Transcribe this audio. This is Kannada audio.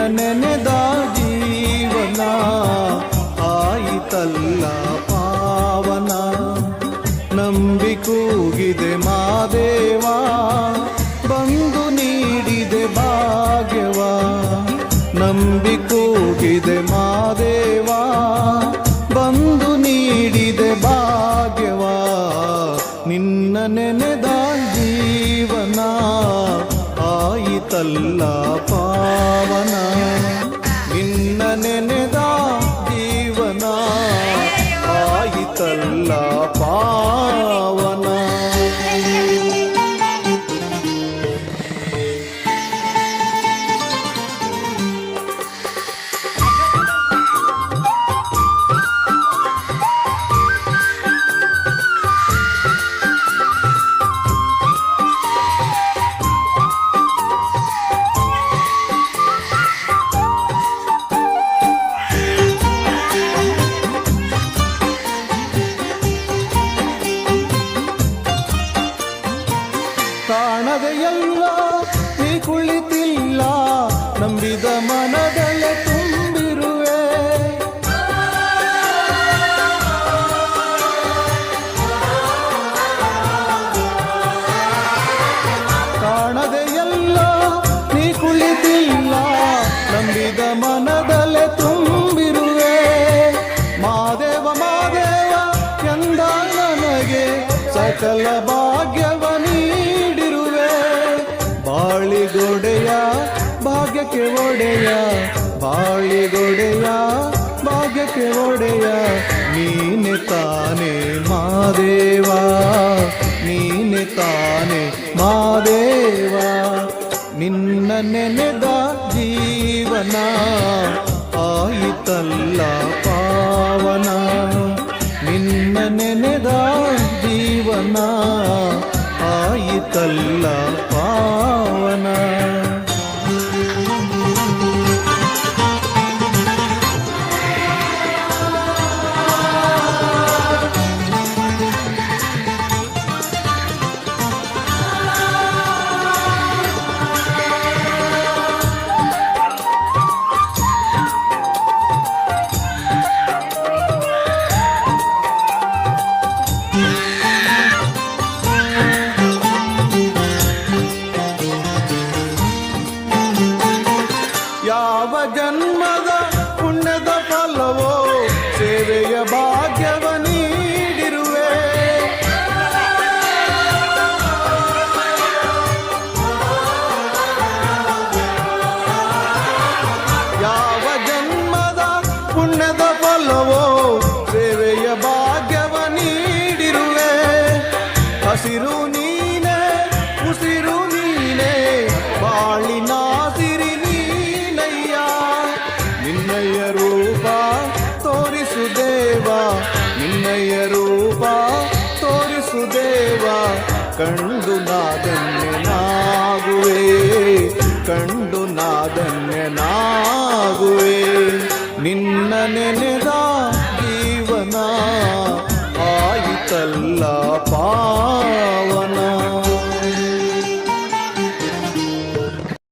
ನೆನೆದ ಜೀವನ ಆಯಿತಲ್ಲ ಪಾವನ. ನಂಬಿ ಕೂಗಿದೆ ಮಾದೇವ ಬಂದು ನೀಡಿದೆ ಭಾಗ್ಯವ. ನಂಬಿ ಕೂಗಿದೆ ಮಾದೇವ ಬಂದು ನೀಡಿದೆ ಭಾಗ್ಯವ. ನಿನ್ನ ನೆನೆದ ಜೀವನ ಆಯಿತಲ್ಲ ಪಾವನ. ನಿನ್ನ ನೆನೆದ ಜೀವನ ಆಯಿತಲ್ಲ ಪಾವನ. ಕಾಣದೆಯಲ್ಲ ನೀ ಕುಳಿತಿಲ್ಲ ನಂಬಿದ ಮನದಲ್ಲೇ ತುಂಬಿರುವೆ. ಕಾಣದೆಯಲ್ಲ ನೀ ಕುಳಿತಿಲ್ಲ ನಂಬಿದ ಮನದಲ್ಲೇ ತುಂಬಿರುವೆ. ಮಾದೇವ ಮಾದೇವ ಎಂದ ನನಗೆ ಸಕಲ ಭಾಗ್ಯವ ಬಾಳಿಗೊಡೆಯ ಭಾಗ್ಯಕ್ಕೆ ಒಡೆಯ. ಬಾಳಿಗೊಡೆಯ ಭಾಗ್ಯಕ್ಕೆ ಒಡೆಯ ನೀನೆ ತಾನೆ ಮಾದೇವ. ನೀನೆ ತಾನೆ ಮಾದೇವ. ನಿನ್ನ ನೆನೆದ ಜೀವನ ಆಯಿತಲ್ಲ ಪಾವನ. ನಿನ್ನ ನೆನೆದ ಜೀವನ ಆಯಿತಲ್ಲ ಪಾವನ. ಯಾವ ಜನ್ಮದ ಪುಣ್ಯದ ಫಲವೋ ಸೇವೆಯ ಭಾಗ್ಯವ ನೀಡಿರುವೆ. ಯಾವ ಜನ್ಮದ ಪುಣ್ಯದ ಫಲವೋ ಸೇವೆಯ ಭಾಗ್ಯವ ನೀಡಿರುವೆ. ಹಸಿರು ನೀನೆ ಉಸಿರು ನೀನೆ ಬಾಳಿನ ಸಿರಿ. ನಿನ್ನಯ ರೂಪ ತೋರಿಸು ದೇವ. ನಿನ್ನಯ ರೂಪ ತೋರಿಸು ದೇವ. ಕಂಡು ನಾಧನ್ಯನಾಗುವೆ. ಕಂಡು ನಾಧನ್ಯನಾಗುವೆ.